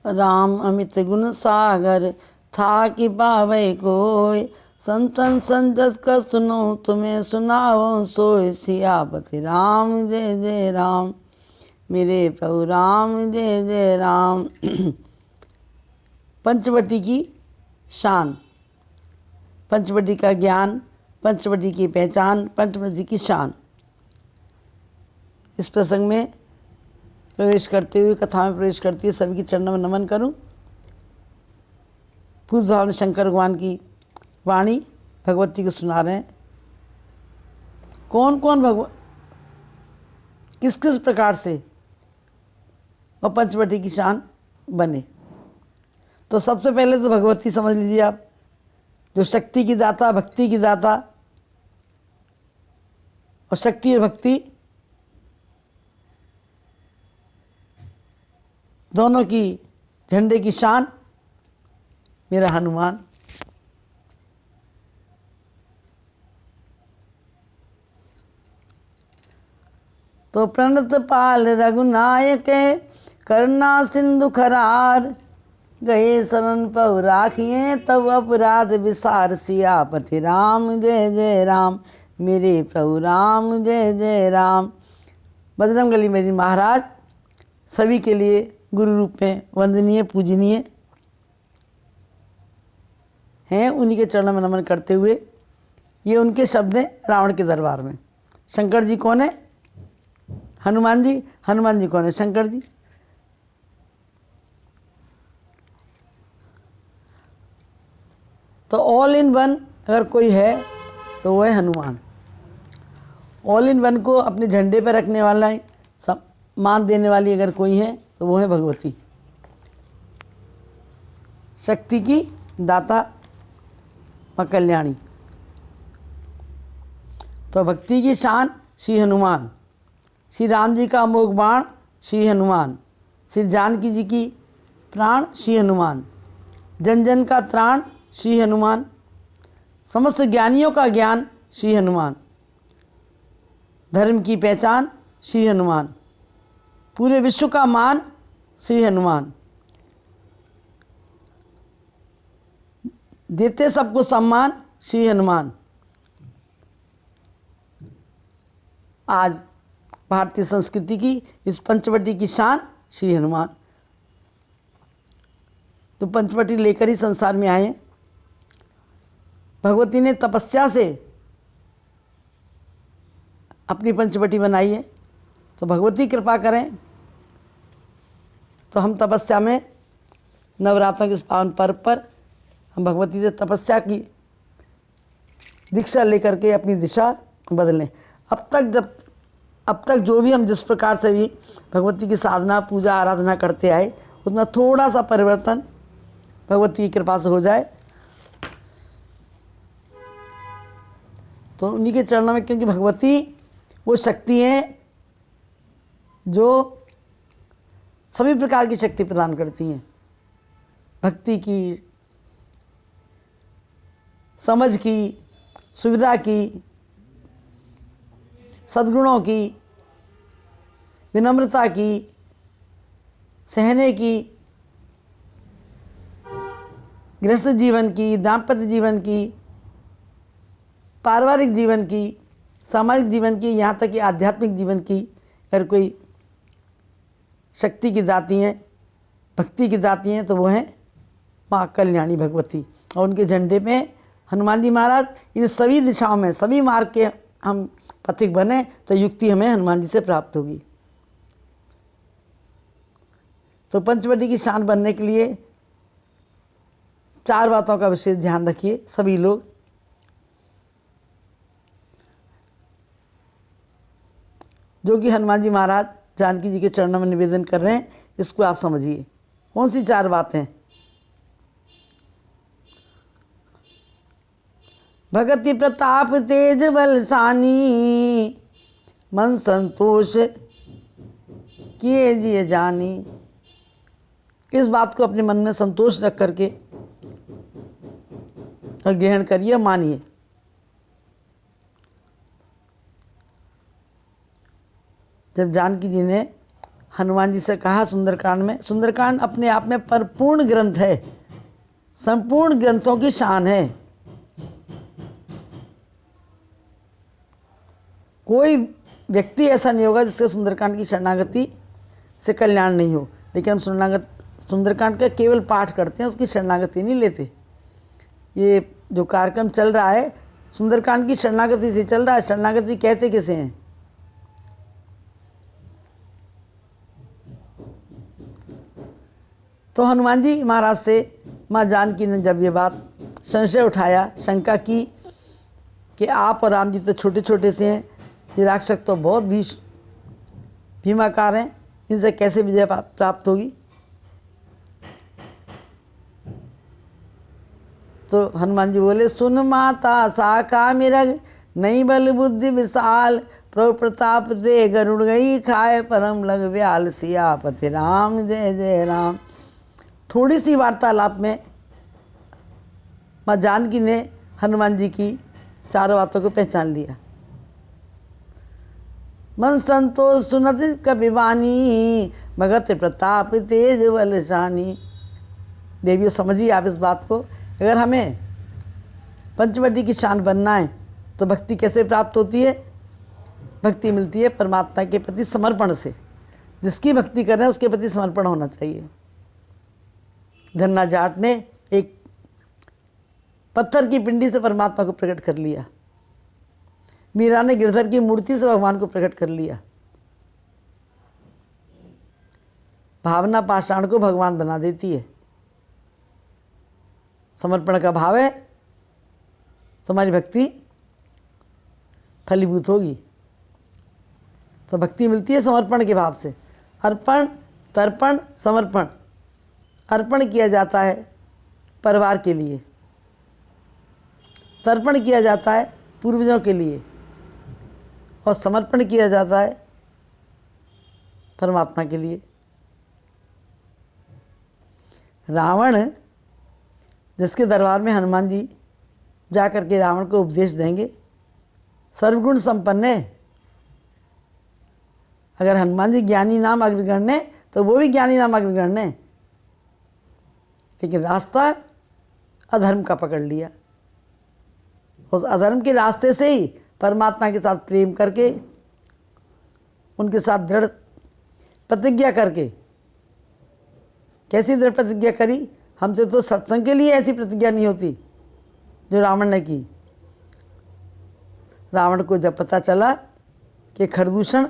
राम अमित गुण सागर, था कि पावै कोय। संतन संजस का सुनो, तुम्हें सुनाओ सोय। सियापति राम जय जय राम, मेरे प्रभु राम जय जय राम। पंचवटी की शान, पंचवटी का ज्ञान, पंचवटी की पहचान, पंचवटी की शान। इस प्रसंग में प्रवेश करते हुए, कथा में प्रवेश करते हुए सभी के चरणों में नमन करूं। पूज्य भगवान शंकर भगवान की वाणी भगवती को सुना रहे हैं। कौन कौन किस किस प्रकार से और पंचवटी की शान बने। तो सबसे पहले तो भगवती समझ लीजिए आप, जो शक्ति की दाता, भक्ति की दाता, और शक्ति और भक्ति दोनों की झंडे की शान मेरा हनुमान। तो प्रणत पाल रघुनायक, करुणा सिंधु खरार। गए शरण पव राखिए, तब अपराध विसार। सियापति राम जय जय राम, मेरे प्रभु राम जय जय राम। बजरंगबली मेरी महाराज सभी के लिए गुरु रूप में वंदनीय पूजनीय हैं। उन्हीं के चरणों में नमन करते हुए ये उनके शब्द हैं रावण के दरबार में। शंकर जी कौन है? हनुमान जी। हनुमान जी कौन है? शंकर जी। तो ऑल इन वन अगर कोई है तो वो है हनुमान। ऑल इन वन को अपने झंडे पर रखने वाला है, सम्मान देने वाली अगर कोई है तो वो है भगवती, शक्ति की दाता व कल्याणी। तो भक्ति की शान श्री हनुमान, श्री राम जी का अमोघ बाण श्री हनुमान, श्री जानकी जी की प्राण श्री हनुमान, जन जन का त्राण श्री हनुमान, समस्त ज्ञानियों का ज्ञान श्री हनुमान, धर्म की पहचान श्री हनुमान, पूरे विश्व का मान श्री हनुमान, देते सबको सम्मान श्री हनुमान। आज भारतीय संस्कृति की इस पंचवटी की शान श्री हनुमान। तो पंचवटी लेकर ही संसार में आए। भगवती ने तपस्या से अपनी पंचवटी बनाई है। तो भगवती कृपा करें तो हम तपस्या में नवरात्रों के इस पावन पर्व पर हम भगवती से तपस्या की दीक्षा लेकर के अपनी दिशा बदलें। अब तक जो भी हम जिस प्रकार से भी भगवती की साधना, पूजा, आराधना करते आए, उतना थोड़ा सा परिवर्तन भगवती की कृपा से हो जाए तो उन्हीं के चरणों में, क्योंकि भगवती वो शक्ति हैं जो सभी प्रकार की शक्ति प्रदान करती हैं। भक्ति की, समझ की, सुविधा की, सद्गुणों की, विनम्रता की, सहने की, गृहस्थ जीवन की, दाम्पत्य जीवन की, पारिवारिक जीवन की, सामाजिक जीवन की, यहाँ तक कि आध्यात्मिक जीवन की अगर कोई शक्ति की दाती हैं, भक्ति की दाती हैं तो वो हैं माँ कल्याणी भगवती। और उनके झंडे में हनुमान जी महाराज। इन सभी दिशाओं में, सभी मार्ग के हम पथिक बने तो युक्ति हमें हनुमान जी से प्राप्त होगी। तो पंचवटी की शान बनने के लिए 4 बातों का विशेष ध्यान रखिए सभी लोग। जो कि हनुमान जी महाराज जानकी जी के चरणों में निवेदन कर रहे हैं, इसको आप समझिए। कौन सी 4 बातें? भगति प्रताप तेज बलशानी, मन संतोष किए जिए जानी। इस बात को अपने मन में संतोष रख करके ग्रहण करिए, मानिए। जब जानकी जी ने हनुमान जी से कहा सुंदरकांड में। सुंदरकांड अपने आप में परिपूर्ण ग्रंथ है, संपूर्ण ग्रंथों की शान है। कोई व्यक्ति ऐसा नहीं होगा जिसके सुंदरकांड की शरणागति से कल्याण नहीं हो, लेकिन हम सुंदरकांड का केवल पाठ करते हैं, उसकी शरणागति नहीं लेते। ये जो कार्यक्रम चल रहा है सुंदरकांड की शरणागति से चल रहा है। शरणागति कहते किसे हैं? तो हनुमान जी महाराज से माँ जानकी ने जब ये बात संशय उठाया, शंका की कि आप और राम जी तो छोटे छोटे से हैं, ये राक्षस तो बहुत भीमाकार हैं, इनसे कैसे विजय प्राप्त होगी। तो हनुमान जी बोले, सुन माता साका मिरग नहीं बल बुद्धि विशाल, प्रभु प्रताप दे गरुड़ गई खाए परम लग व्याल, सियापति राम जय जय राम। थोड़ी सी वार्तालाप में माँ जानकी ने हनुमान जी की चारों बातों को पहचान लिया। मन संतोष सुनत कपिवानी, भगत प्रताप तेज बलशानी। देवियों समझिए आप इस बात को, अगर हमें पंचवटी की शान बनना है तो भक्ति कैसे प्राप्त होती है? भक्ति मिलती है परमात्मा के प्रति समर्पण से। जिसकी भक्ति कर रहे हैं उसके प्रति समर्पण होना चाहिए। धन्ना जाट ने एक पत्थर की पिंडी से परमात्मा को प्रकट कर लिया। मीरा ने गिरधर की मूर्ति से भगवान को प्रकट कर लिया। भावना पाषाण को भगवान बना देती है। समर्पण का भाव है तो हमारी भक्ति फलीभूत होगी। तो भक्ति मिलती है समर्पण के भाव से। अर्पण, तर्पण, समर्पण। अर्पण किया जाता है परिवार के लिए, तर्पण किया जाता है पूर्वजों के लिए, और समर्पण किया जाता है परमात्मा के लिए। रावण, जिसके दरबार में हनुमान जी जा कर के रावण को उपदेश देंगे, सर्वगुण संपन्न है। अगर हनुमान जी ज्ञानी नाम अग्रगण्य है तो वो भी ज्ञानी नाम अग्रगण्य है, लेकिन रास्ता अधर्म का पकड़ लिया। उस अधर्म के रास्ते से ही परमात्मा के साथ प्रेम करके, उनके साथ दृढ़ प्रतिज्ञा करके। कैसी दृढ़ प्रतिज्ञा करी? हमसे तो सत्संग के लिए ऐसी प्रतिज्ञा नहीं होती जो रावण ने की। रावण को जब पता चला कि खरदूषण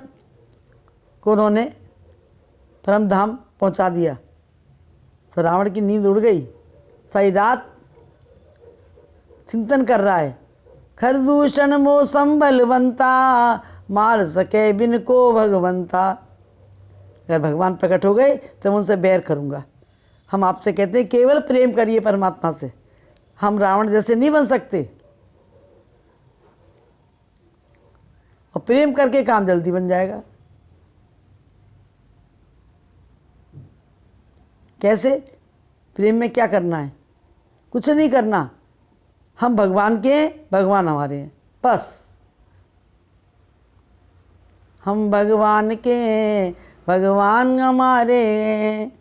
को उन्होंने परमधाम पहुंचा दिया तो रावण की नींद उड़ गई। सारी रात चिंतन कर रहा है, खरदूषण मौसम बलवंता, मार सके बिन को भगवंता। अगर भगवान प्रकट हो गए तो मैं उनसे बैर करूँगा। हम आपसे कहते हैं केवल प्रेम करिए परमात्मा से। हम रावण जैसे नहीं बन सकते, और प्रेम करके काम जल्दी बन जाएगा। कैसे? प्रेम में क्या करना है? कुछ नहीं करना। हम भगवान के हैं, भगवान हमारे हैं, बस। हम भगवान के हैं, भगवान हमारे हैं।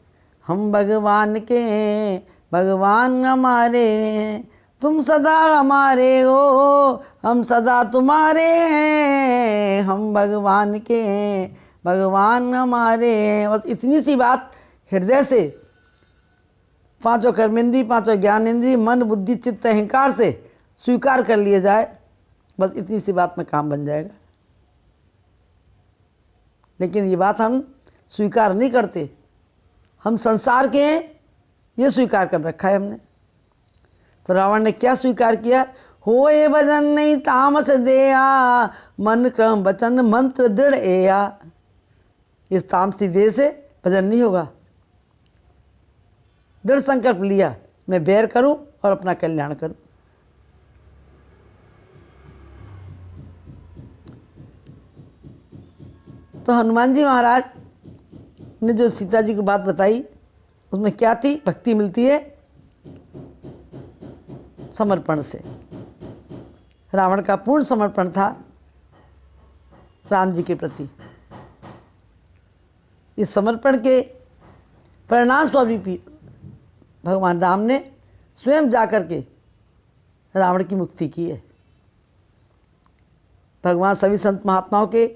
हम भगवान के हैं, भगवान हमारे हैं। तुम सदा हमारे हो, हम सदा तुम्हारे हैं। हम भगवान के हैं, भगवान हमारे हैं। बस इतनी सी बात हृदय से, पांचों कर्मेंद्री, पांचों ज्ञानेंद्री, मन, बुद्धि, चित्त, अहंकार से स्वीकार कर लिया जाए, बस इतनी सी बात में काम बन जाएगा। लेकिन ये बात हम स्वीकार नहीं करते। हम संसार के हैं ये स्वीकार कर रखा है हमने। तो रावण ने क्या स्वीकार किया? होए भजन नहीं तामस देया, मन क्रम वचन मंत्र दृढ़ एया। इस तामसी देह से भजन नहीं होगा। दृढ़ संकल्प लिया, मैं बैर करूं और अपना कल्याण करूं। तो हनुमान जी महाराज ने जो सीता जी को बात बताई उसमें क्या थी? भक्ति मिलती है समर्पण से। रावण का पूर्ण समर्पण था राम जी के प्रति। इस समर्पण के परिणाम स्वरूप भगवान राम ने स्वयं जाकर के रावण की मुक्ति की है। भगवान सभी संत महात्माओं के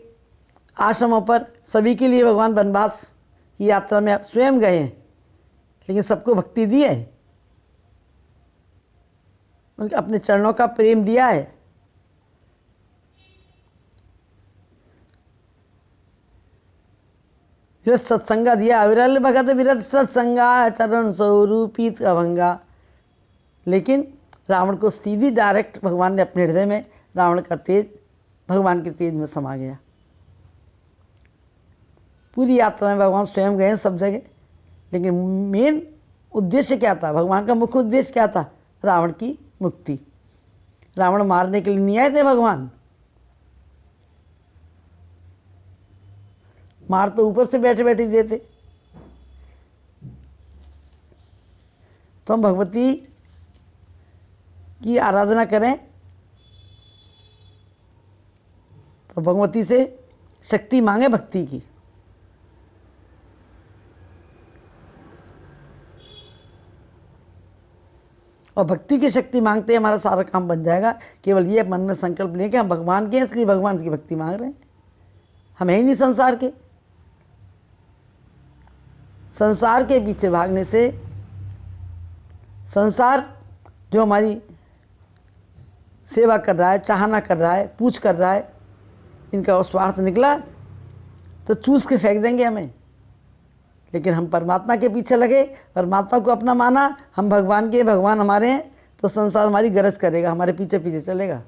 आश्रमों पर सभी के लिए भगवान वनवास की यात्रा में स्वयं गए हैं, लेकिन सबको भक्ति दी है, उनके अपने चरणों का प्रेम दिया है। विरत सत्संगा दिया, विरल भगत विरत सत्संगा चरण स्वरूपीत अभंगा। लेकिन रावण को सीधी डायरेक्ट भगवान ने अपने हृदय में, रावण का तेज भगवान के तेज में समा गया। पूरी यात्रा में भगवान स्वयं गए सब जगह, लेकिन मेन उद्देश्य क्या था? भगवान का मुख्य उद्देश्य क्या था? रावण की मुक्ति। रावण मारने के लिए नहीं आए थे भगवान, मार तो ऊपर से बैठे बैठे देते। तो हम भगवती की आराधना करें तो भगवती से शक्ति मांगे भक्ति की। और भक्ति की शक्ति मांगते हमारा सारा काम बन जाएगा। केवल ये मन में संकल्प लें कि हम भगवान के हैं, इसलिए भगवान की भक्ति मांग रहे हैं। हम है ही नहीं संसार के। संसार के पीछे भागने से, संसार जो हमारी सेवा कर रहा है, चाहना कर रहा है, पूछ कर रहा है, इनका स्वार्थ निकला तो चूस के फेंक देंगे हमें। लेकिन हम परमात्मा के पीछे लगे, परमात्मा को अपना माना, हम भगवान के, भगवान हमारे हैं, तो संसार हमारी गरज करेगा, हमारे पीछे पीछे चलेगा।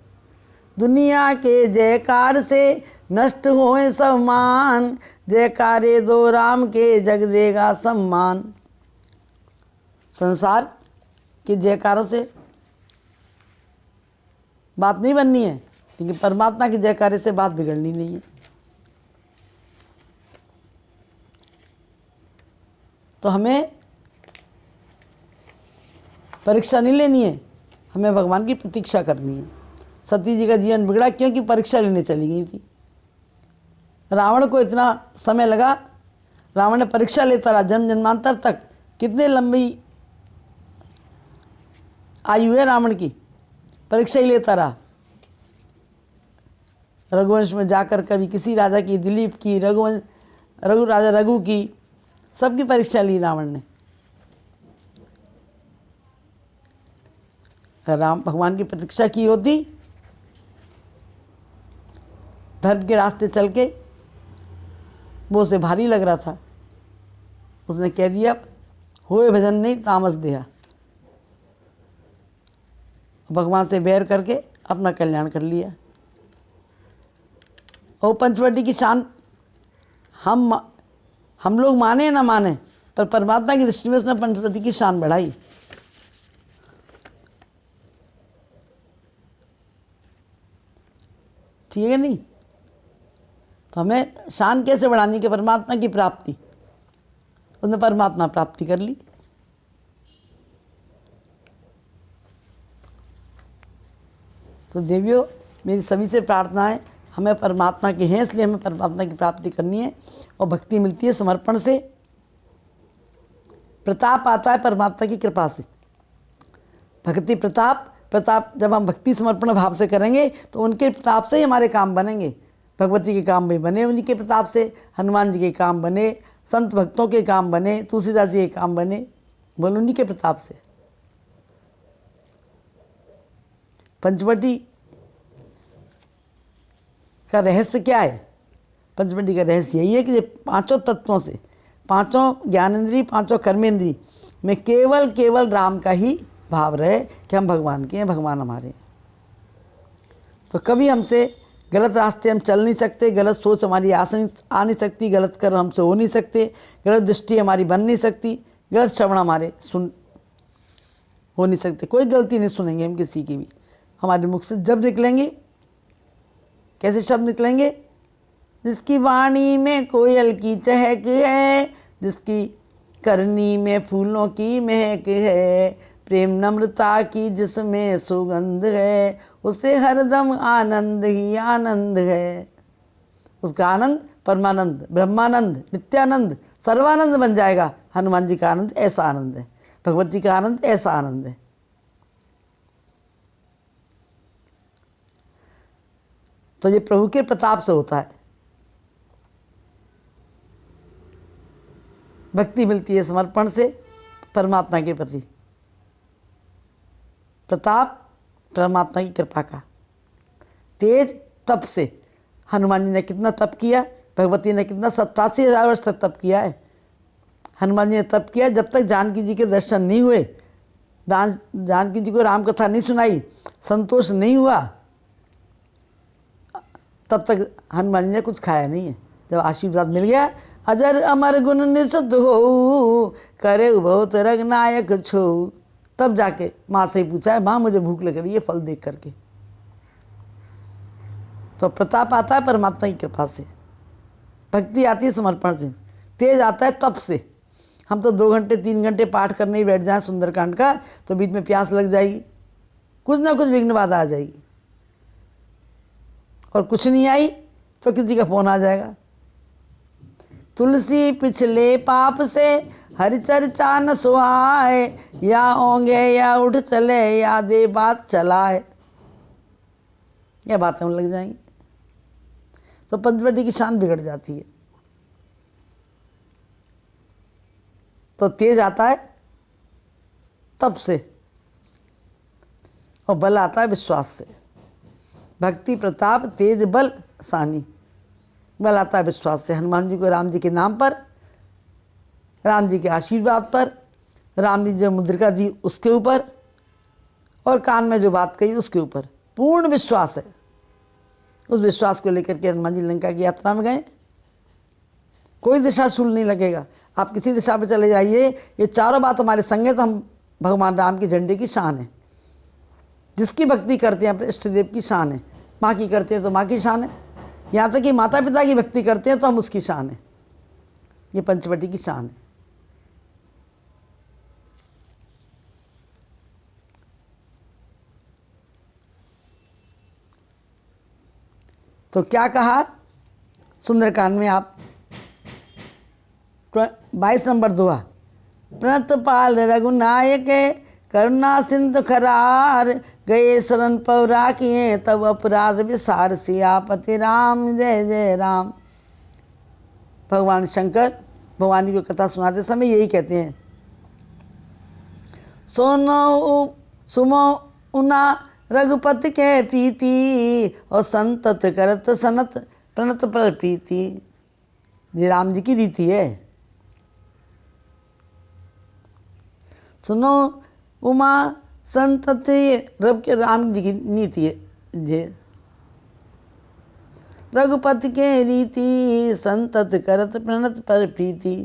दुनिया के जयकार से नष्ट होए सब मान, जयकारे दो राम के जग देगा सम्मान। संसार के जयकारों से बात नहीं बननी है, लेकिन परमात्मा के जयकारे से बात बिगड़नी नहीं है। तो हमें परीक्षा नहीं लेनी है, हमें भगवान की प्रतीक्षा करनी है। सती जी का जीवन बिगड़ा क्योंकि परीक्षा लेने चली गई थी। रावण को इतना समय लगा, रावण ने परीक्षा लेता रहा जन्म जन्मांतर तक। कितने लंबी आयु है रावण की, परीक्षा ही लेता रहा। रघुवंश में जाकर कभी किसी राजा की, दिलीप की, राजा रघु की, सबकी परीक्षा ली रावण ने। अगर राम भगवान की प्रतीक्षा की होती, धर्म के रास्ते चल के, वो उसे भारी लग रहा था, उसने कह दिया होए भजन नहीं तामस दिया, भगवान से बैर करके अपना कल्याण कर लिया। और पंचवटी की शान हम लोग माने ना माने, पर परमात्मा की दृष्टि में उसने पंचवटी की शान बढ़ाई। ठीक है नहीं? तो हमें शान कैसे बढ़ानी कि परमात्मा की प्राप्ति, उसने परमात्मा प्राप्ति कर ली। तो देवियों, मेरी सभी से प्रार्थना है, हमें परमात्मा के हैं इसलिए हमें परमात्मा की प्राप्ति करनी है। और भक्ति मिलती है समर्पण से, प्रताप आता है परमात्मा की कृपा से। भक्ति प्रताप जब हम भक्ति समर्पण भाव से करेंगे तो उनके प्रताप से ही हमारे काम बनेंगे। भगवती के काम भी बने उन्हीं के प्रताप से, हनुमान जी के काम बने, संत भक्तों के काम बने, तुलसीदास जी के काम बने, बोल उन्हीं के प्रताप से। पंचवटी का रहस्य क्या है? पंचवटी का रहस्य यही है कि पांचों तत्वों से, पांचों ज्ञानेंद्रिय, पांचों कर्मेंद्रिय में केवल राम का ही भाव रहे कि हम भगवान के हैं, भगवान हमारे हैं। तो कभी हमसे गलत रास्ते हम चल नहीं सकते, गलत सोच हमारी आ नहीं सकती, गलत कर्म हमसे हो नहीं सकते, गलत दृष्टि हमारी बन नहीं सकती, गलत श्रवण हमारे हो नहीं सकते। कोई गलती नहीं सुनेंगे हम किसी की भी। हमारे मुख से जब निकलेंगे, कैसे शब्द निकलेंगे? जिसकी वाणी में कोयल की चहक है, जिसकी करनी में फूलों की महक है, प्रेम नम्रता की जिसमें सुगंध है, उसे हरदम आनंद ही आनंद है। उसका आनंद परमानंद, ब्रह्मानंद, नित्यानंद, सर्वानंद बन जाएगा। हनुमान जी का आनंद ऐसा आनंद है, भगवती का आनंद ऐसा आनंद है। तो ये प्रभु के प्रताप से होता है। भक्ति मिलती है समर्पण से परमात्मा के प्रति, प्रताप परमात्मा की कृपा का, तेज तप से। हनुमान जी ने कितना तप किया, भगवती ने कितना 87,000 वर्ष तक तप किया है। हनुमान जी ने तप किया जब तक जानकी जी के दर्शन नहीं हुए, जानकी जी को राम कथा नहीं सुनाई, संतोष नहीं हुआ, तब तक हनुमान जी ने कुछ खाया नहीं है। जब आशीर्वाद मिल गया, अजर अमर गुण निषुद्ध हो, करे बहुत रगनायक छो, तब जाके माँ से पूछा है, माँ मुझे भूख लग रही है फल देख करके। तो प्रताप आता है परमात्मा की कृपा से, भक्ति आती है समर्पण से, तेज आता है तप से। हम तो 2 घंटे 3 घंटे पाठ करने ही बैठ जाएं सुंदरकांड का, तो बीच में प्यास लग जाएगी, कुछ ना कुछ विघ्न बाधा आ जाएगी, और कुछ नहीं आई तो किसी का फोन आ जाएगा। तुलसी पिछले पाप से हरि चर्चा न सुहाए, या ओंगे या उठ चले या दे बात चलाए, यह बातें लग जाएंगी तो पंचवटी की शान बिगड़ जाती है। तो तेज आता है तप से, और बल आता है विश्वास से। भक्ति प्रताप तेज बल सानी, बल आता है विश्वास से। हनुमान जी को राम जी के नाम पर, राम जी के आशीर्वाद पर, राम जी जो मुद्रिका दी उसके ऊपर, और कान में जो बात कही उसके ऊपर पूर्ण विश्वास है। उस विश्वास को लेकर के हनुमान जी लंका की यात्रा में गए। कोई दिशा शूल नहीं लगेगा, आप किसी दिशा पे चले जाइए, ये चारों बात हमारे संग है तो हम भगवान राम के झंडे की शान है। जिसकी भक्ति करते हैं अपने इष्ट देव की शान है, माँ की करते हैं तो माँ की शान है, यहाँ तक कि माता पिता की भक्ति करते हैं तो हम उसकी शान है। ये पंचवटी की शान है। तो क्या कहा सुंदरकांड में, आप 22 नंबर दुआ, प्रणत पाल रघुनायक करुणा सिंधु खरार, गए शरण पौरा किए तब अपराध विसार, सियापति राम जय जय राम। भगवान शंकर भगवान की कथा सुनाते समय यही कहते हैं, सोनो सुमो उना रघुपति के प्रीति, और संतत करत सनत प्रणत पर प्रीति। ये राम जी की रीति है। सुनो उमा संतति, रब के राम जी की नीति है जे। रघुपति के रीति संतत करत प्रणत पर प्रीति।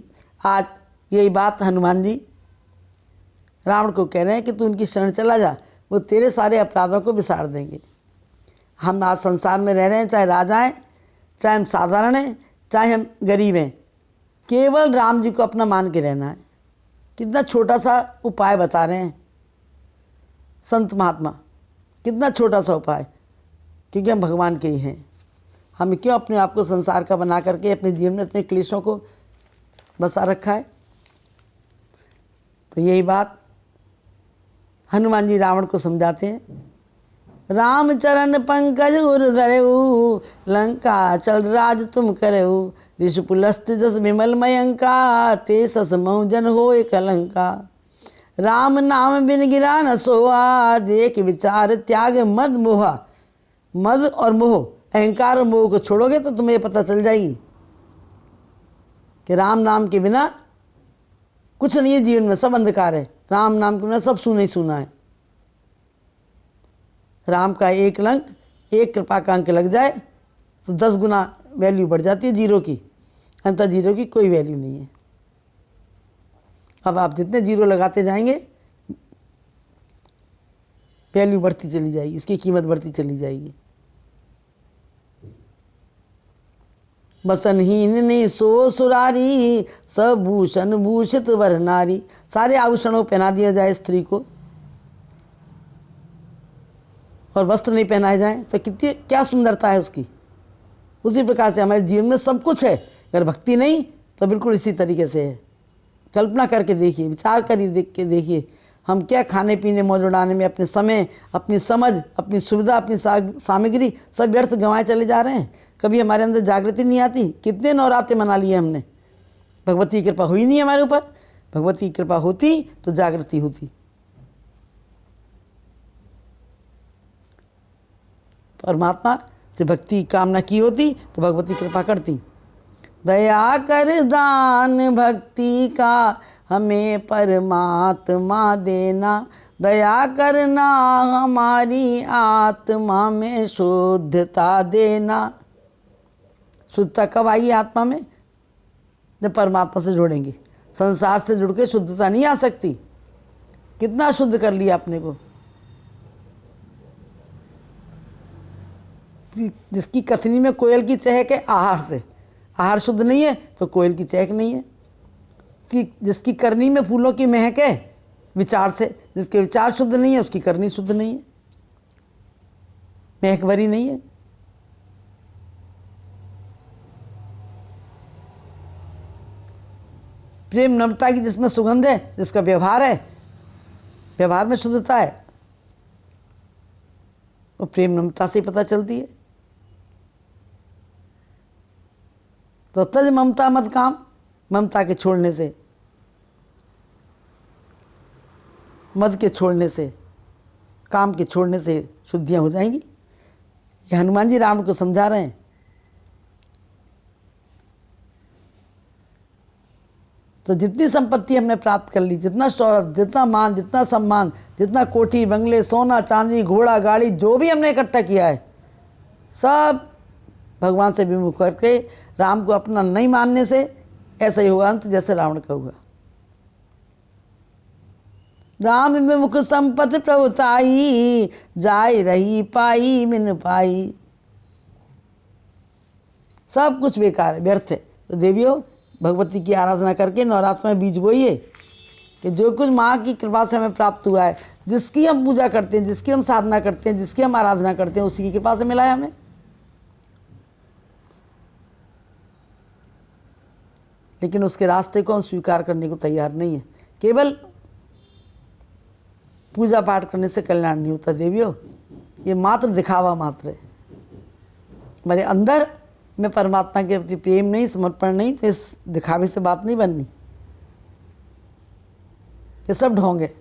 आज यही बात हनुमान जी रावण को कह रहे हैं कि तू उनकी शरण चला जा, वो तेरे सारे अपराधों को विसार देंगे। हम आज संसार में रह रहे हैं, चाहे राजा हैं, चाहे हम साधारण हैं, चाहे हम गरीब हैं, केवल राम जी को अपना मान के रहना है। कितना छोटा सा उपाय बता रहे हैं संत महात्मा, कितना छोटा सा उपाय, क्योंकि हम भगवान के ही हैं। हम क्यों अपने आप को संसार का बना करके अपने जीवन में इतने क्लेशों को बसा रखा है। तो यही बात हनुमान जी रावण को समझाते हैं। राम चरण पंकज उर धरेऊ, लंका चल राज तुम करेऊ, विषपुलस्त जस विमल मयंका, ते सस मऊ जन होए कलंका। राम नाम बिन गिरा न सोआ, देख विचार त्याग मद मोहा। मद और मोह, अहंकार और मोह को छोड़ोगे तो तुम्हें पता चल जाएगी कि राम नाम के बिना कुछ नहीं है जीवन में, सब अंधकार है। राम नाम के बिना सब सुना ही सुना है। राम का एक अंक, एक कृपा का अंक लग जाए तो 10 गुना वैल्यू बढ़ जाती है जीरो की, अंतर जीरो की कोई वैल्यू नहीं है। अब आप जितने जीरो लगाते जाएंगे वैल्यू बढ़ती चली जाएगी, उसकी कीमत बढ़ती चली जाएगी। बसनहीन ने सो सुरारी, सब भूषण भूषित वर नारी। सारे आभूषणों पहना दिया जाए स्त्री को और वस्त्र नहीं पहनाए जाएं तो कितनी क्या सुंदरता है उसकी। उसी प्रकार से हमारे जीवन में सब कुछ है, अगर भक्ति नहीं तो बिल्कुल इसी तरीके से है। कल्पना करके देखिए, विचार करिए, देख के देखिए हम क्या खाने पीने मौज उड़ाने में अपने समय, अपनी समझ, अपनी सुविधा, अपनी सामग्री सब व्यर्थ गंवाए चले जा रहे हैं। कभी हमारे अंदर जागृति नहीं आती। कितने नवरात्रे मना लिए हमने, भगवती की कृपा हुई नहीं हमारे ऊपर। भगवती की कृपा होती तो जागृति होती। परमात्मा से भक्ति की कामना की होती तो भगवती कृपा करती। दया कर दान भक्ति का हमें परमात्मा देना, दया करना हमारी आत्मा में शुद्धता देना। शुद्धता कब आएगी आत्मा में? जब परमात्मा से जुड़ेंगे। संसार से जुड़ के शुद्धता नहीं आ सकती। कितना शुद्ध कर लिया अपने को। जिसकी कथनी में कोयल की चहक है आहार से, आहार शुद्ध नहीं है तो कोयल की चहक नहीं है। कि जिसकी करनी में फूलों की महक है विचार से, जिसके विचार शुद्ध नहीं है उसकी करनी शुद्ध नहीं है, महक भरी नहीं है। प्रेम नम्रता की जिसमें सुगंध है, जिसका व्यवहार है, व्यवहार में शुद्धता है, वो प्रेम नम्रता से पता चलती है। तो तज ममता मत काम, ममता के छोड़ने से, मद के छोड़ने से, काम के छोड़ने से शुद्धियाँ हो जाएंगी। ये हनुमान जी राम को समझा रहे हैं। तो जितनी संपत्ति हमने प्राप्त कर ली, जितना शौहरत, जितना मान, जितना सम्मान, जितना कोठी बंगले, सोना चांदी, घोड़ा गाड़ी, जो भी हमने इकट्ठा किया है, सब भगवान से विमुख करके राम को अपना नहीं मानने से ऐसा ही होगा अंत जैसे रावण का हुआ। राम विमुख संपत्ति प्रभुताई, जाय रही पाई मिन पाई। सब कुछ बेकार है, व्यर्थ है। तो देवियों, भगवती की आराधना करके नवरात्र में बीज बोइए कि जो कुछ माँ की कृपा से हमें प्राप्त हुआ है, जिसकी हम पूजा करते हैं, जिसकी हम साधना करते हैं, जिसकी हम आराधना करते हैं, उसी की कृपा से मिला है हमें। लेकिन उसके रास्ते को हम स्वीकार करने को तैयार नहीं है। केवल पूजा पाठ करने से कल्याण नहीं होता देवियों, ये मात्र दिखावा मात्र है। हमारे अंदर में परमात्मा के प्रति प्रेम नहीं, समर्पण नहीं, तो इस दिखावे से बात नहीं बननी। ये सब ढोंग है।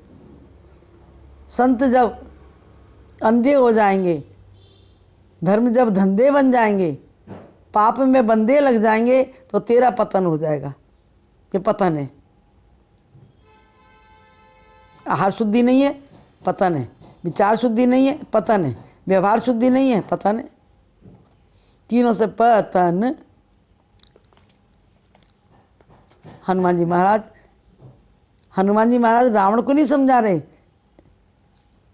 संत जब अंधे हो जाएंगे, धर्म जब धंधे बन जाएंगे, पाप में बंधे लग जाएंगे, तो तेरा पतन हो जाएगा। ये पतन है। आहार शुद्धि नहीं है, पतन है। विचार शुद्धि नहीं है, पतन है। व्यवहार शुद्धि नहीं है, पतन है। तीनों से पतन। हनुमान जी महाराज रावण को नहीं समझा रहे।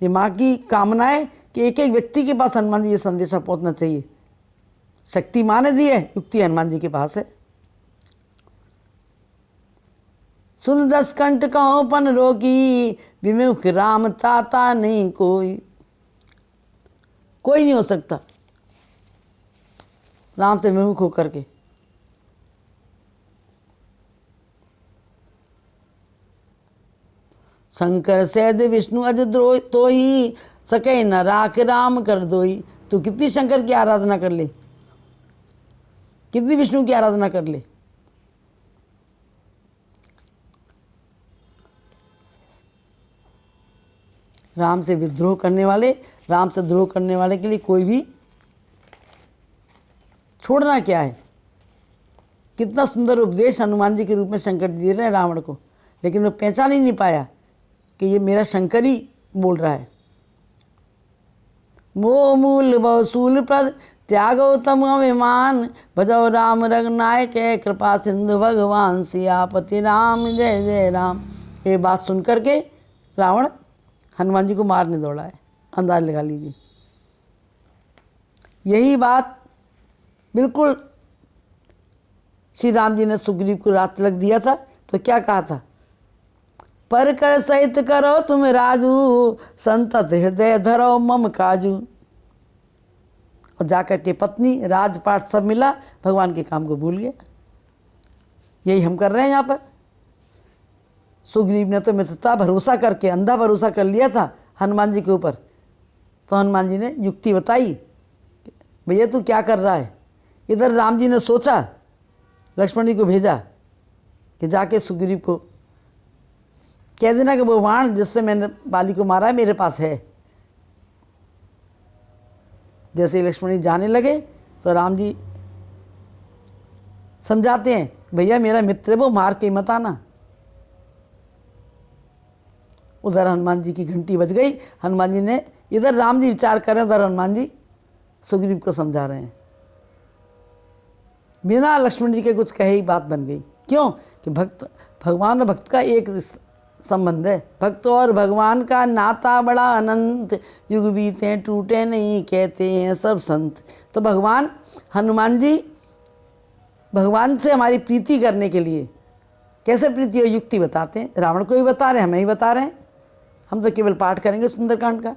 ये माँ की कामना है कि एक एक व्यक्ति के पास हनुमान जी ये संदेशा पहुंचना चाहिए। शक्ति माँ ने दी है, युक्ति हनुमान जी के पास है। सुन 10 कंठ कहो पन रोगी, विमुख राम ताता नहीं कोई नहीं हो सकता राम से विमुख होकर के। शंकर सैद विष्णु अज द्रोही, तो ही सके न राख राम कर दोई। तू कितनी शंकर की आराधना कर ले, कितनी विष्णु की आराधना कर ले, राम से विद्रोह करने वाले, राम से द्रोह करने वाले के लिए कोई भी छोड़ना क्या है। कितना सुंदर उपदेश हनुमान जी के रूप में शंकर दे रहे हैं रावण को, लेकिन वो पहचान ही नहीं पाया कि ये मेरा शंकर ही बोल रहा है। मोह मूल बहुसूल प्रद त्यागो तम अभिमान, भजो राम रघुनायक कृपा सिंधु भगवान, सियापति राम जय जय राम। ये बात सुन करके रावण हनुमान जी को मारने दौड़ा है। अंदाज लगा लीजिए। यही बात बिल्कुल श्री राम जी ने सुग्रीव को रात तिलक दिया था तो क्या कहा था? पर कर सहित करो तुम राजू, संतत हृदय धरो मम काजू। और जाकर के पत्नी राजपाट सब मिला, भगवान के काम को भूल गया। यही हम कर रहे हैं यहाँ पर। सुग्रीव ने तो मित्रता भरोसा करके अंधा भरोसा कर लिया था हनुमान जी के ऊपर। तो हनुमान जी ने युक्ति बताई, भैया तू क्या कर रहा है। इधर राम जी ने सोचा, लक्ष्मण जी को भेजा कि जाके सुग्रीव को कह देना कि वो बाण जिससे मैंने बाली को मारा है मेरे पास है। जैसे ही लक्ष्मण जी जाने लगे तो राम जी समझाते हैं, भैया मेरा मित्र है, वो मार के मत आना। उधर हनुमान जी की घंटी बज गई। हनुमान जी ने, इधर राम जी विचार कर रहे हैं, उधर हनुमान जी सुग्रीव को समझा रहे हैं। बिना लक्ष्मण जी के कुछ कहे ही बात बन गई। क्यों? कि भगवान और भक्त का एक संबंध है। भक्त और भगवान का नाता बड़ा अनंत, युग बीते टूटे नहीं कहते हैं सब संत। तो भगवान हनुमान जी भगवान से हमारी प्रीति करने के लिए कैसे प्रीति हो युक्ति बताते हैं। रावण को ही बता रहे हैं, हमें ही बता रहे हैं। हम तो केवल पाठ करेंगे सुंदरकांड का,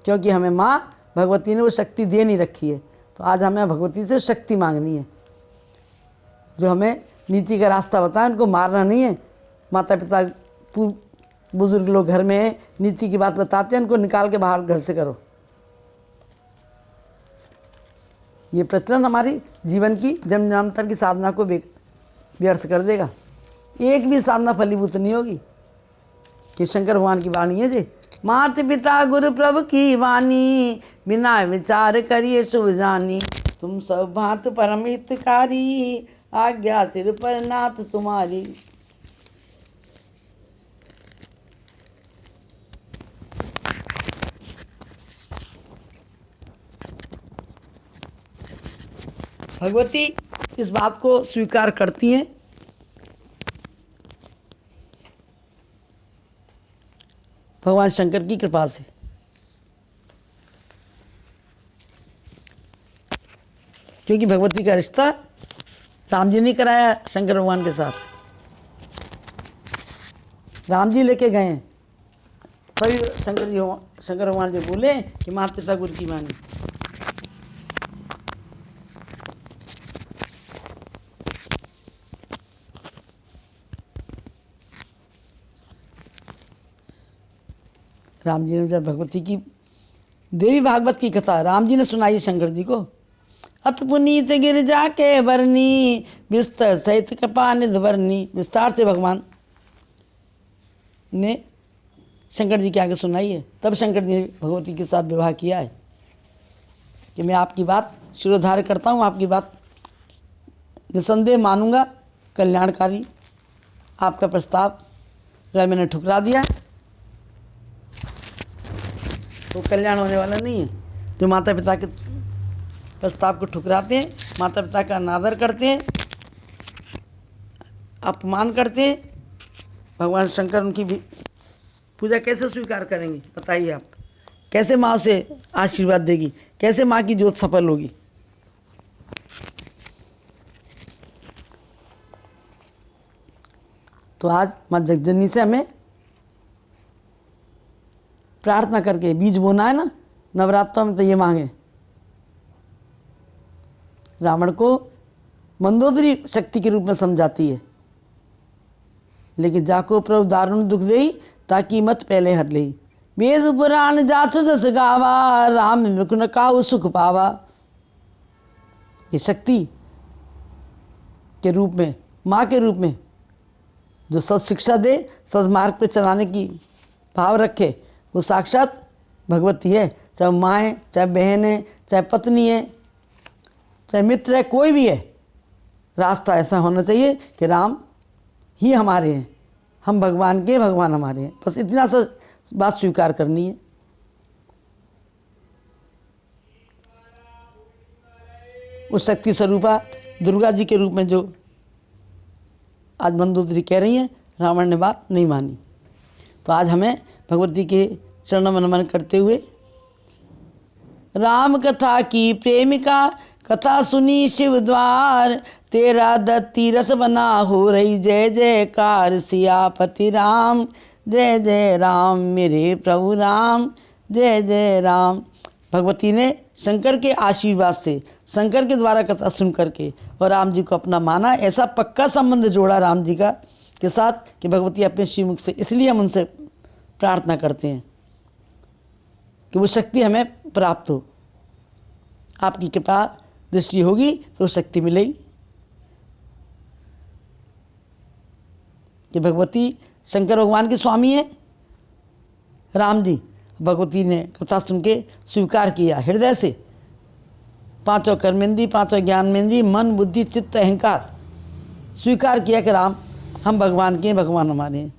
क्योंकि हमें माँ भगवती ने वो शक्ति दे नहीं रखी है। तो आज हमें भगवती से शक्ति मांगनी है, जो हमें नीति का रास्ता बताए। उनको मारना नहीं है। माता पिता बुजुर्ग लोग घर में नीति की बात बताते हैं, उनको निकाल के बाहर घर से करो। ये प्रचलन हमारी जीवन की जन्म जन्मांतर की साधना को व्यर्थ कर देगा। एक भी साधना फलीभूत नहीं होगी। कि शंकर भगवान की वाणी है जी, मात पिता गुरु प्रभु की वाणी, बिना विचार करिए शुभ जानी। तुम सब भांत परम हितकारी, आज्ञा सिर पर नाथ तुम्हारी। भगवती इस बात को स्वीकार करती हैं। भगवान शंकर की कृपा से। क्योंकि भगवती का रिश्ता राम जी ने कराया शंकर भगवान के साथ। राम जी लेके गए, तभी शंकर भगवान जी बोले कि माता पिता गुरु की वाणी। राम जी ने जब भगवती की देवी भागवत की कथा राम जी ने सुनाई शंकर जी को, अत पुनीत गिरजा के बरनी, बिस्तर सहित कृपा निध बरनी। विस्तार से भगवान ने शंकर जी के आगे सुनाई है। तब शंकर जी ने भगवती के साथ विवाह किया है कि मैं आपकी बात शिरोधार्य करता हूँ, आपकी बात निसंदेह मानूंगा, कल्याणकारी आपका प्रस्ताव अगर मैंने ठुकरा दिया तो कल्याण होने वाला नहीं है। जो माता पिता के प्रस्ताव को ठुकराते हैं, माता पिता का अनादर करते हैं, अपमान करते हैं, भगवान शंकर उनकी भी पूजा कैसे स्वीकार करेंगे बताइए आप। कैसे माँ उसे आशीर्वाद देगी, कैसे माँ की ज्योत सफल होगी। तो आज माँ जगजननी से हमें प्रार्थना करके बीज बोना है ना। नवरात्रों में तो ये मांगे, रावण को मंदोदरी शक्ति के रूप में समझाती है, लेकिन जाको प्रभु दारुण दुख देई, ताकि मत पहले हर ले। वेद पुराण जाचो जस गावा, राम मुकुन काहु सुख पावा। ये शक्ति के रूप में, माँ के रूप में जो सत शिक्षा दे, सदमार्ग पे चलाने की भाव रखे, वो साक्षात भगवती है। चाहे माँ है, चाहे बहन है, चाहे पत्नी है, चाहे मित्र है, कोई भी है। रास्ता ऐसा होना चाहिए कि राम ही हमारे हैं, हम भगवान के, भगवान हमारे हैं। बस इतना सा बात स्वीकार करनी है। उस शक्ति स्वरूपा दुर्गा जी के रूप में जो आज मंदोदरी कह रही हैं, रावण ने बात नहीं मानी। तो आज हमें भगवती के चरणों में नमन करते हुए, राम कथा की प्रेमिका, कथा सुनी शिव द्वार, तेरा दत्ती रथ बना हो रही जय जयकार। सियापति राम जय जय राम, मेरे प्रभु राम जय जय राम। भगवती ने शंकर के आशीर्वाद से, शंकर के द्वारा कथा सुन करके और राम जी को अपना माना। ऐसा पक्का संबंध जोड़ा राम जी का के साथ कि भगवती अपने श्रीमुख से, इसलिए हम उनसे प्रार्थना करते हैं कि वो शक्ति हमें प्राप्त हो। आपकी कृपा दृष्टि होगी तो शक्ति मिलेगी कि भगवती शंकर भगवान की स्वामी है राम जी। भगवती ने कथा सुन के स्वीकार किया हृदय से, पांचों कर्मेंद्री, पांचों ज्ञानेंद्री, मन, बुद्धि, चित्त, अहंकार, स्वीकार किया कि राम हम भगवान के, भगवान हमारे हैं।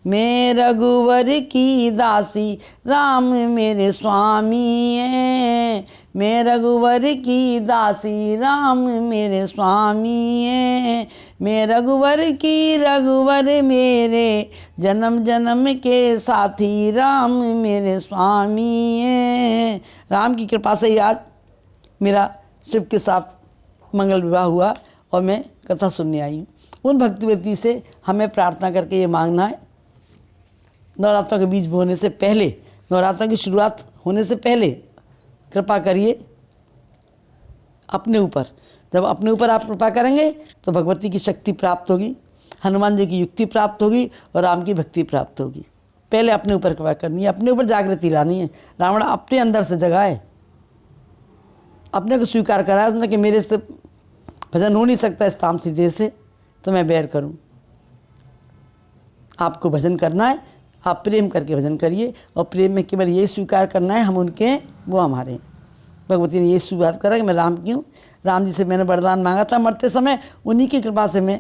मैं रघुवर की दासी, राम मेरे स्वामी है। मैं रघुवर की दासी, राम मेरे स्वामी है। मैं रघुवर की, रघुवर मेरे जन्म जन्म के साथी, राम मेरे स्वामी है। राम की कृपा से ही आज मेरा शिव के साथ मंगल विवाह हुआ और मैं कथा सुनने आई हूँ। उन भक्तिवती से हमें प्रार्थना करके ये मांगना है, नवरात्रों के बीज बोने से पहले, नवरात्रों की शुरुआत होने से पहले कृपा करिए अपने ऊपर। जब अपने ऊपर आप कृपा करेंगे तो भगवती की शक्ति प्राप्त होगी, हनुमान जी की युक्ति प्राप्त होगी और राम की भक्ति प्राप्त होगी। पहले अपने ऊपर कृपा करनी है, अपने ऊपर जागृति लानी है। रावण अपने अंदर से जगाए, अपने को स्वीकार कराया उसने कि मेरे से भजन हो नहीं सकता इस तामसी देह से, तो मैं बैर करूं। आपको भजन करना है, आप प्रेम करके भजन करिए और प्रेम में केवल यही स्वीकार करना है हम उनके हैं, वो हमारे हैं। भगवती ने ये शुरुआत करा कि मैं राम की हूँ। राम जी से मैंने वरदान मांगा था मरते समय, उन्हीं की कृपा से मैं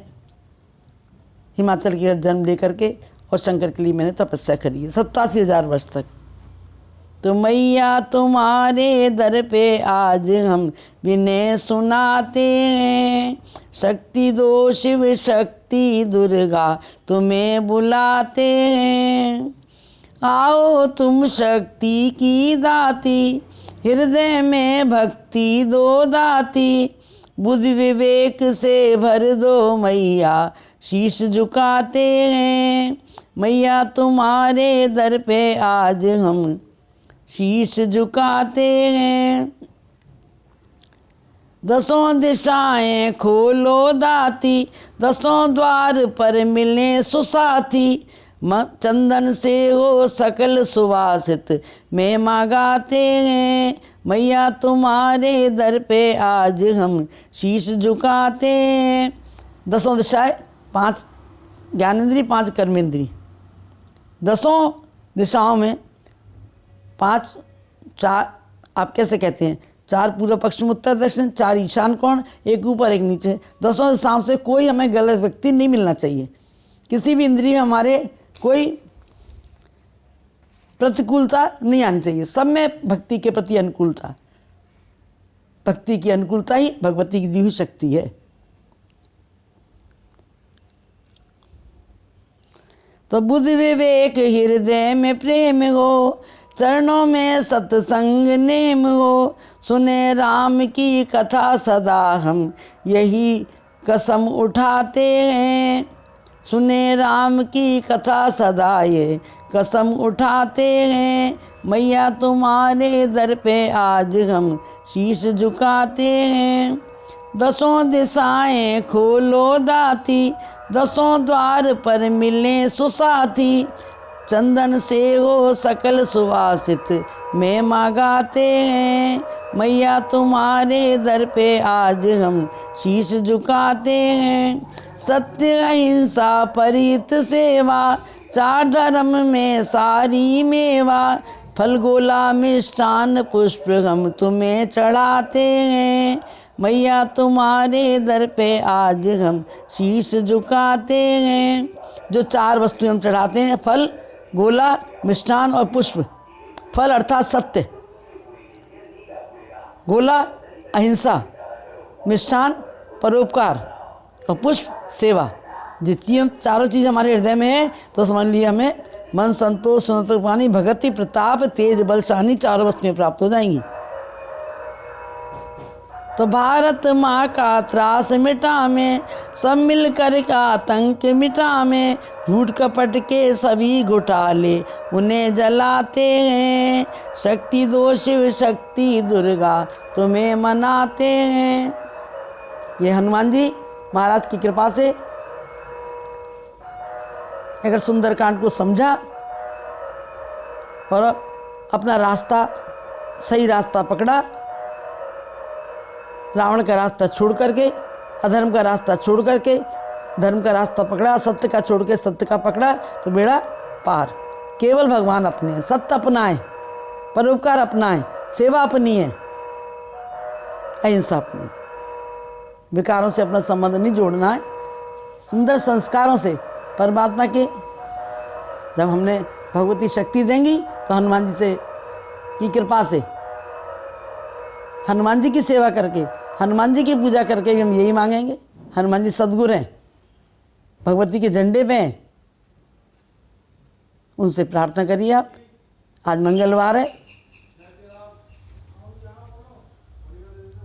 हिमाचल के जन्म लेकर के और शंकर के लिए मैंने तपस्या करी है 87,000 वर्ष तक। तो मैया तुम्हारे दर पे आज हम विनय सुनाते हैं। शक्ति दो शिव शक्ति दुर्गा तुम्हें बुलाते हैं। आओ तुम शक्ति की दाती, हृदय में भक्ति दो दाती। बुद्धि विवेक से भर दो मैया, शीश झुकाते हैं। मैया तुम्हारे दर पे आज हम शीश झुकाते हैं। दसों दिशाएं खोलो दाती, दसों द्वार पर मिले सुसाथी। चंदन से हो सकल सुवासित मैं मांगाते हैं। मैया तुम्हारे दर पे आज हम शीश झुकाते हैं। दसों दिशाएं, 5 ज्ञानेंद्री, 5 कर्मेंद्री। दसों दिशाओं में 5, 4 आप कैसे कहते हैं, 4 पूर्व पश्चिम उत्तर दक्षिण, 4 ईशान कोण, एक ऊपर एक नीचे। दसों दिशाओं से कोई हमें गलत व्यक्ति नहीं मिलना चाहिए। किसी भी इंद्रिय में हमारे कोई प्रतिकूलता नहीं आनी चाहिए। सब में भक्ति के प्रति अनुकूलता, भक्ति की अनुकूलता ही भगवती की दी हुई शक्ति है। तो बुद्धि विवेक हृदय में प्रेम हो, चरणों में सत्संग नेम हो। सुने राम की कथा सदा हम यही कसम उठाते हैं। सुने राम की कथा सदा ये कसम उठाते हैं। मैया तुम्हारे दर पे आज हम शीश झुकाते हैं। दसों दिशाएं खोलो दाती, दसों द्वार पर मिले सुसाथी। चंदन से हो सकल सुवासित मैं मांगाते हैं। मैया तुम्हारे दर पे आज हम शीश झुकाते हैं। सत्य अहिंसा परित सेवा, 4 धर्म में सारी मेवा। फल गोला मिष्ठान पुष्प हम तुम्हें चढ़ाते हैं। मैया तुम्हारे दर पे आज हम शीश झुकाते हैं। जो 4 वस्तुएं हम चढ़ाते हैं, फल, गोला, मिष्ठान और पुष्प। फल अर्थात सत्य, गोला अहिंसा, मिष्ठान परोपकार और पुष्प सेवा। जिस चारों चीज़ हमारे हृदय में है तो समझ लिए हमें मन, संतोष, सुनत पानी, भगति, प्रताप, तेज, बल, शानी 4 वस्तुएं प्राप्त हो जाएंगी। तो भारत माँ का त्रास मिटावे, सब मिलकर का आतंक मिटावे, झूठ कपट के सभी घोटाले उन्हें जलाते हैं। शक्ति दो शिव शक्ति दुर्गा तुम्हें मनाते हैं। ये हनुमान जी महाराज की कृपा से अगर सुंदरकांड को समझा और अपना रास्ता, सही रास्ता पकड़ा, रावण का रास्ता छोड़ करके, अधर्म का रास्ता छोड़ करके धर्म का रास्ता पकड़ा, सत्य का छोड़ के सत्य का पकड़ा, तो बेड़ा पार। केवल भगवान अपने हैं, सत्य अपनाएं, परोपकार अपनाएं, सेवा अपनी है, अहिंसा अपनी। विकारों से अपना संबंध नहीं जोड़ना है, सुंदर संस्कारों से परमात्मा के। जब हमने भगवती शक्ति देंगी तो हनुमान जी से की कृपा से, हनुमान जी की सेवा करके, हनुमान जी की पूजा करके भी हम यही मांगेंगे। हनुमान जी सद्गुरु हैं, भगवती के झंडे पे हैं, उनसे प्रार्थना करिए आप। आज मंगलवार है।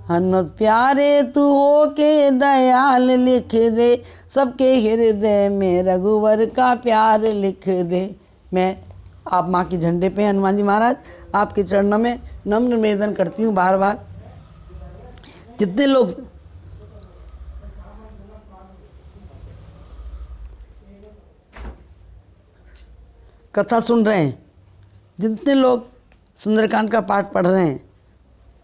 हनुमत प्यारे तू हो के दयाल लिख दे, सबके हृदय में रघुवर का प्यार लिख दे। मैं आप माँ के झंडे पे हनुमान जी महाराज आपके चरणों में नम्र निवेदन करती हूँ बार बार। कितने लोग कथा सुन रहे हैं, जितने लोग सुंदरकांड का पाठ पढ़ रहे हैं,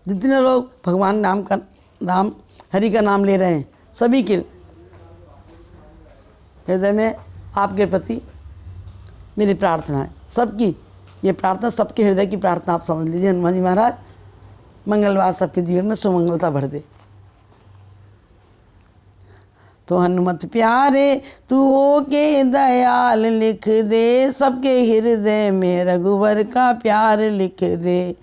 जितने लोग भगवान नाम हरि का नाम ले रहे हैं, सभी के हृदय में आपके प्रति मेरी प्रार्थना है। सबकी ये प्रार्थना, सबके हृदय की प्रार्थना आप समझ लीजिए। हनुमान जी महाराज मंगलवार सबके जीवन में सुमंगलता भर दे। तो हनुमत प्यारे तू हो के दयाल लिख दे, सबके हृदय में रघुवर का प्यार लिख दे।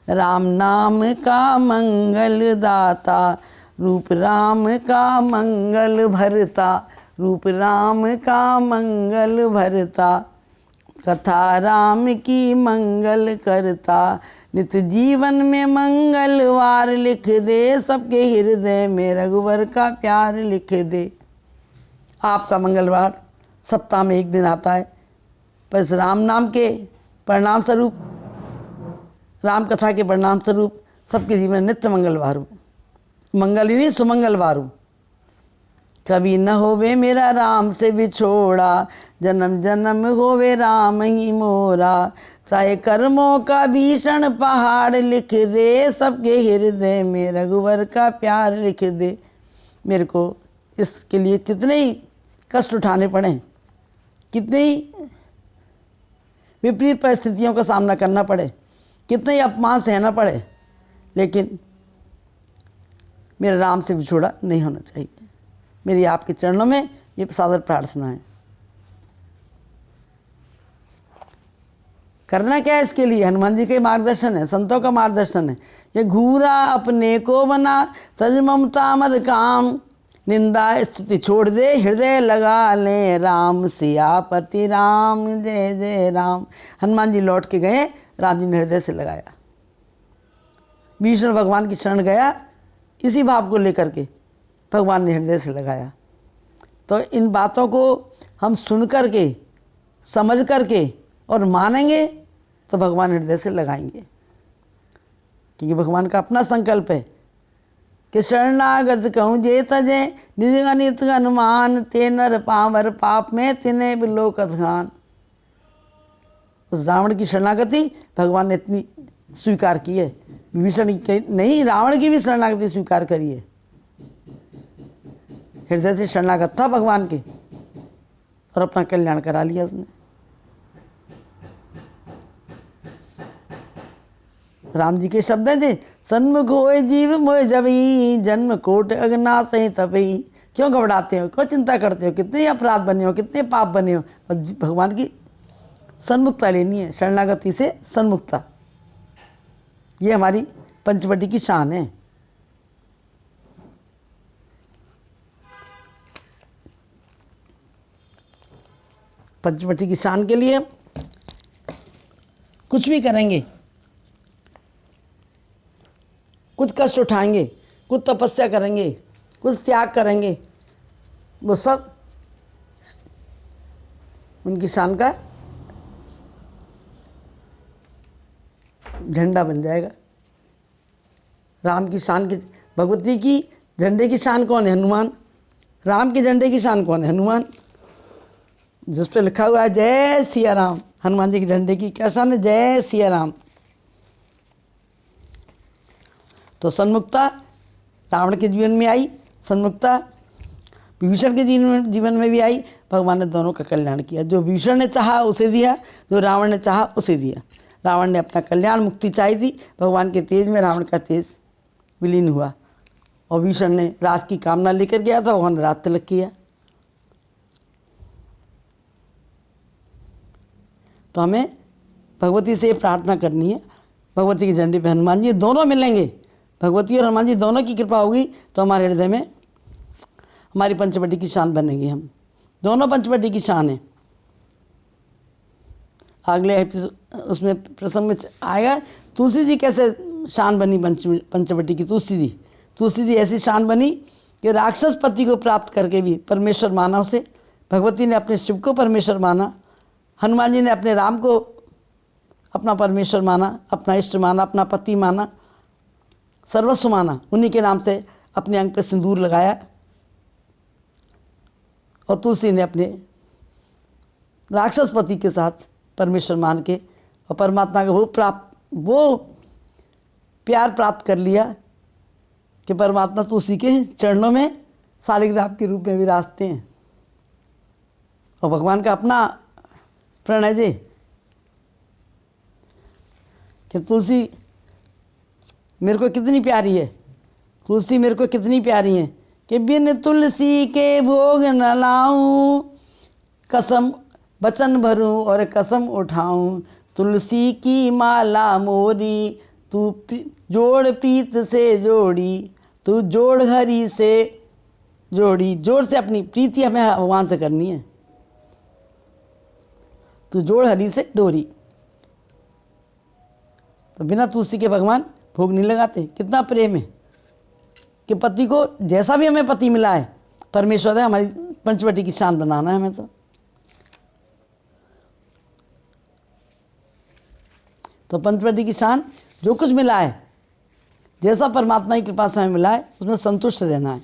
राम नाम का मंगल दाता, रूप राम का मंगल भरता, रूप राम का मंगल भरता। कथा राम की मंगल करता, नित जीवन में मंगलवार लिख दे, सबके हृदय में रघुवर का प्यार लिख दे। आपका मंगलवार सप्ताह में एक दिन आता है, पर इस राम नाम के परिणाम स्वरूप, राम कथा के परिणाम स्वरूप सबके जीवन नित्य मंगलवार हो। मंगल ही नहीं, सुमंगलवार हो। कभी न होवे मेरा राम से बिछोड़ा, जन्म जन्म होवे राम ही मोरा। चाहे कर्मों का भीषण पहाड़ लिख दे, सबके हृदय में रघुवर का प्यार लिख दे। मेरे को इसके लिए कितने ही कष्ट उठाने पड़े, कितने ही विपरीत परिस्थितियों का सामना करना पड़े, कितने ही अपमान सहना पड़े, लेकिन मेरे राम से बिछोड़ा नहीं होना चाहिए। मेरी आपके चरणों में ये सादर प्रार्थना है। करना क्या है इसके लिए? हनुमान जी के मार्गदर्शन है, संतों का मार्गदर्शन है। ये घूरा अपने को बना, तज ममता मद काम, निंदा स्तुति छोड़ दे, हृदय लगा ले राम। सियापति राम जय जय राम। हनुमान जी लौट के गए, राम जी ने हृदय से लगाया। विष्णु भगवान की शरण गया, इसी भाव को लेकर के भगवान ने हृदय से लगाया। तो इन बातों को हम सुन कर के, समझ कर के और मानेंगे तो भगवान हृदय से लगाएंगे, क्योंकि भगवान का अपना संकल्प है कि शरणागत कहूँ जे तजे, निज अनित अनुमान, ते नर पावर पाप में तिने बिलो कथान। उस रावण की शरणागति भगवान ने इतनी स्वीकार की है, विभीषण की नहीं, रावण की भी शरणागति स्वीकार करी है। हृदय से शरणागत था भगवान के और अपना कल्याण करा लिया उसने। राम जी के शब्द हैं जी, सन्मुख होए जीव मोए जबई, जन्म कोट अगना सही तपई। क्यों घबराते हो, क्यों चिंता करते हो, कितने अपराध बने हो, कितने पाप बने हो। बस भगवान की सन्मुखता लेनी है, शरणागति से सन्मुखता। ये हमारी पंचवटी की शान है। पंचवटी की शान के लिए कुछ भी करेंगे, कुछ कष्ट उठाएंगे, कुछ तपस्या करेंगे, कुछ त्याग करेंगे, वो सब उनकी शान का झंडा बन जाएगा। राम की शान की, भगवती की झंडे की शान कौन है? हनुमान। राम के झंडे की शान कौन है? हनुमान। जिस पे लिखा हुआ है जय सिया राम, हनुमान जी के झंडे की क्या शान है? जय सिया राम। तो सन्मुखता रावण के जीवन में आई, सन्मुखता विभीषण के जीवन में भी आई। भगवान ने दोनों का कल्याण किया। जो विभीषण ने चाहा उसे दिया, जो रावण ने चाहा उसे दिया। रावण ने अपना कल्याण मुक्ति चाही थी, भगवान के तेज में रावण का तेज विलीन हुआ। और विभीषण ने राज की कामना लेकर गया था, भगवान ने राज तिलक किया। तो हमें भगवती से प्रार्थना करनी है, भगवती के झंडे पे हनुमान जी दोनों मिलेंगे। भगवती और हनुमान जी दोनों की कृपा होगी तो हमारे हृदय में हमारी पंचवटी की शान बनेगी। हम दोनों पंचवटी की शान है। अगले उसमें प्रसंग में आएगा तुलसी जी कैसे शान बनी पंचवटी की। तुलसी जी ऐसी शान बनी कि राक्षस पति को प्राप्त करके भी परमेश्वर माना उसे। भगवती ने अपने शिव को परमेश्वर माना, हनुमान जी ने अपने राम को अपना परमेश्वर माना, अपना इष्ट माना, अपना पति माना, सर्वस्व माना। उन्हीं के नाम से अपने अंग पे सिंदूर लगाया। और तुलसी ने अपने राक्षस पति के साथ परमेश्वर मान के और परमात्मा का वो प्यार प्राप्त कर लिया कि परमात्मा तुलसी के चरणों में शालिग्राम के रूप में विराजते हैं। और भगवान का अपना प्रणय जी कि तुलसी मेरे को कितनी प्यारी है, तुलसी मेरे को कितनी प्यारी है कि बिन तुलसी के भोग न लाऊं, कसम वचन भरूं और कसम उठाऊं। तुलसी की माला मोरी तू जोड़ प्रीत से जोड़ी, तू जोड़ हरि से जोड़ी। जोड़ से अपनी प्रीति हमें भगवान से करनी है। तू जोड़ हरि से डोरी। तो बिना तुलसी के भगवान भोग नहीं लगाते। कितना प्रेम है कि पति को जैसा भी हमें पति मिला है परमेश्वर है, हमारी पंचवटी की शान बनाना है हमें। तो पंचवटी की शान जो कुछ मिला है, जैसा परमात्मा की कृपा से हमें मिला है, उसमें संतुष्ट रहना है।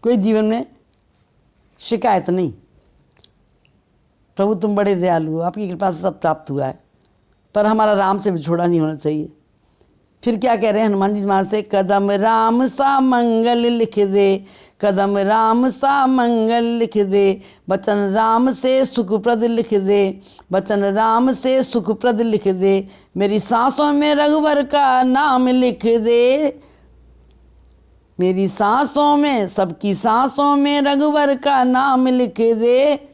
कोई जीवन में शिकायत नहीं। प्रभु तुम बड़े दयालु हो, आपकी कृपा से सब प्राप्त हुआ है, पर हमारा राम से बिछोड़ा नहीं होना चाहिए। फिर क्या कह रहे हैं हनुमान जी महाराज से? कदम राम सा मंगल लिख दे, कदम राम सा मंगल लिख दे, वचन राम से सुखप्रद लिख दे, वचन राम से सुखप्रद लिख दे। मेरी सांसों में रघुवर का नाम लिख दे, मेरी सांसों में, सबकी सांसों में रघुवर का नाम लिख दे।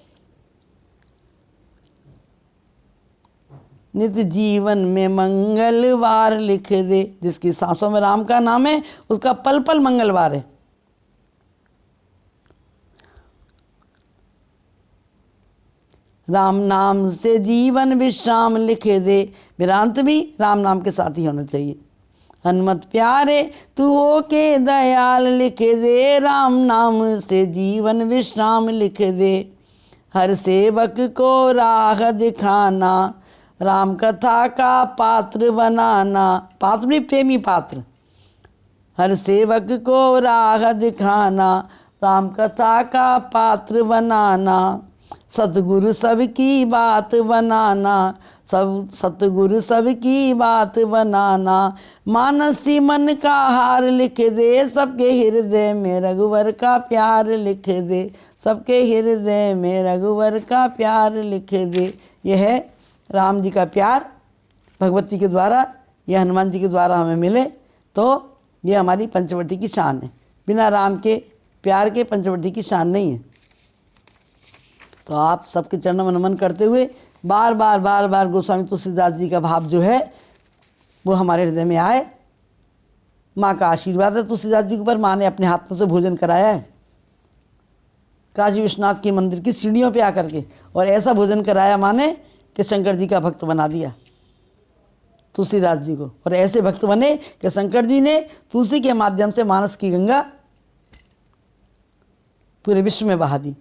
नित्य जीवन में मंगलवार लिख दे। जिसकी सांसों में राम का नाम है उसका पल पल मंगलवार है। राम नाम से जीवन विश्राम लिख दे। मेरा अंत भी राम नाम के साथ ही होना चाहिए। हनुमत प्यारे तू हो के दयाल लिख दे, राम नाम से जीवन विश्राम लिख दे। हर सेवक को राह दिखाना, राम कथा का पात्र बनाना। पात्र भी प्रेमी पात्र। हर सेवक को राह दिखाना, राम कथा का पात्र बनाना। सतगुरु सबकी बात बनाना, सब सतगुरु सबकी बात बनाना। मानसी मन का हार लिख दे, सबके हृदय में रघुवर का प्यार लिख दे, सबके हृदय में रघुवर का प्यार लिख दे। यह है राम जी का प्यार भगवती के द्वारा या हनुमान जी के द्वारा हमें मिले तो ये हमारी पंचवटी की शान है। बिना राम के प्यार के पंचवटी की शान नहीं है। तो आप सबके चरणों में नमन करते हुए बार बार गोस्वामी तुलसीदास जी का भाव जो है वो हमारे हृदय में आए। माँ का आशीर्वाद है तुलसीदास जी के ऊपर। माँ ने अपने हाथों से भोजन कराया है काशी विश्वनाथ के मंदिर की सीढ़ियों पे आकर के, और ऐसा भोजन कराया माँ ने कि शंकर जी का भक्त बना दिया। तुलसीदास जी को, और ऐसे भक्त बने कि शंकर जी ने तुलसी के माध्यम से मानस की गंगा पूरे विश्व में बहा दी।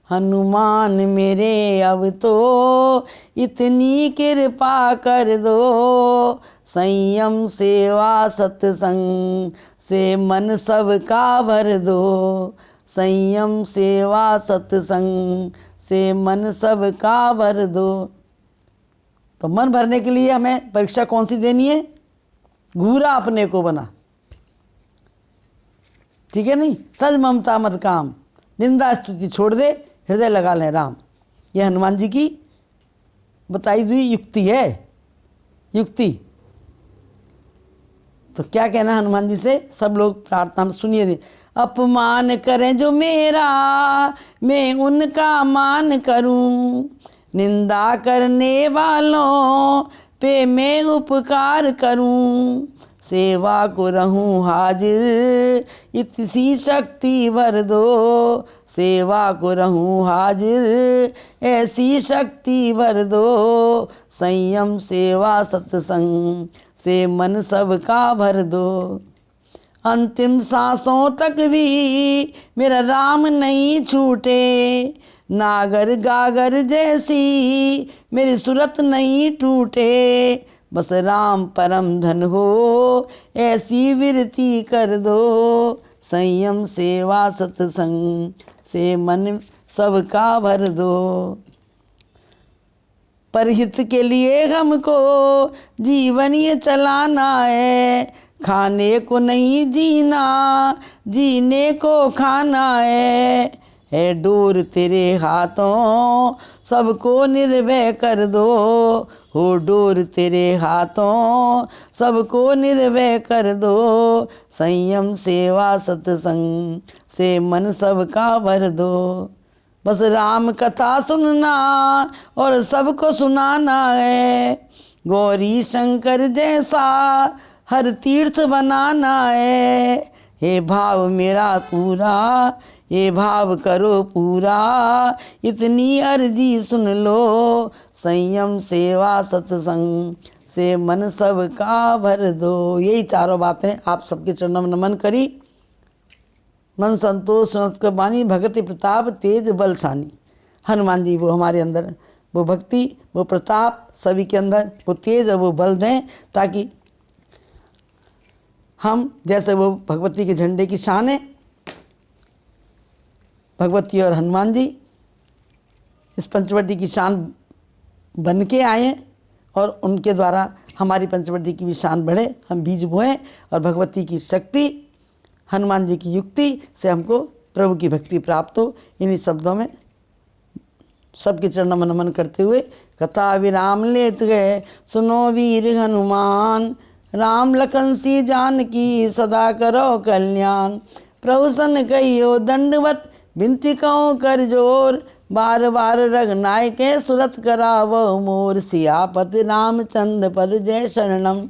हनुमान मेरे अब तो इतनी कृपा कर दो, संयम सेवा सत्संग से मन सबका भर दो, संयम सेवा सत्संग से मन सबका भर दो। तो मन भरने के लिए हमें परीक्षा कौन सी देनी है? घूरा अपने को बना, ठीक है नहीं? तज ममता मत काम, निंदा स्तुति छोड़ दे, हृदय लगा लें राम। यह हनुमान जी की बताई हुई युक्ति है, युक्ति। तो क्या कहना हनुमान जी से? सब लोग प्रार्थना में सुनिए दे। अपमान करें जो मेरा, मैं उनका मान करूं, निंदा करने वालों पे मैं उपकार करूं, सेवा को रहूं हाजिर इतनी शक्ति भर दो, सेवा को रहूं हाजिर ऐसी शक्ति भर दो, संयम सेवा सत्संग से मन सबका भर दो। अंतिम सांसों तक भी मेरा राम नहीं छूटे, नागर गागर जैसी मेरी सूरत नहीं टूटे, बस राम परम धन हो ऐसी विरती कर दो, संयम सेवा सत्संग से मन सबका भर दो। परहित के लिए हमको जीवन ये चलाना है, खाने को नहीं जीना, जीने को खाना है डोर तेरे हाथों सबको निर्भय कर दो, हो डोर तेरे हाथों सबको निर्भय कर दो, संयम सेवा सत्संग से मन सबका भर दो। बस राम कथा सुनना और सबको सुनाना है, गौरी शंकर जैसा हर तीर्थ बनाना है, हे भाव मेरा पूरा, ये भाव करो पूरा, इतनी अर्जी सुन लो, संयम सेवा सत्संग से मन सबका भर दो। यही चारों बातें आप सबके चरणों में नमन करी। मन संतोष सुनत बानी, भगति प्रताप तेज बलशानी। हनुमान जी वो हमारे अंदर वो भक्ति, वो प्रताप सभी के अंदर वो तेज और वो बल दें, ताकि हम जैसे वो भगवती के झंडे की शान है, भगवती और हनुमान जी इस पंचवटी की शान बन के आए और उनके द्वारा हमारी पंचवटी की भी शान बढ़े, हम बीज बोएं और भगवती की शक्ति, हनुमान जी की युक्ति से हमको प्रभु की भक्ति प्राप्त हो। इन्हीं शब्दों में सबके चरणों में नमन करते हुए कथा विराम लेत गए। सुनो वीर हनुमान, राम लखन सी जानकी सदा करो कल्याण। प्रभु सन कहियो दंडवत, बिनती कहो कर जोर, बार बार रघुनाय के सुरत करावो मोर। सियापति रामचंद्र पद जय शरणम।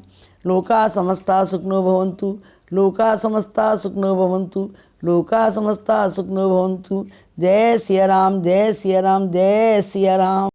लोका समस्ता सुखिनो भवन्तु, लोका समस्ता सुखिनो भवन्तु, लोका समस्ता सुखिनो भवन्तु। जय सिया राम, जय सिया राम, जय सिया राम।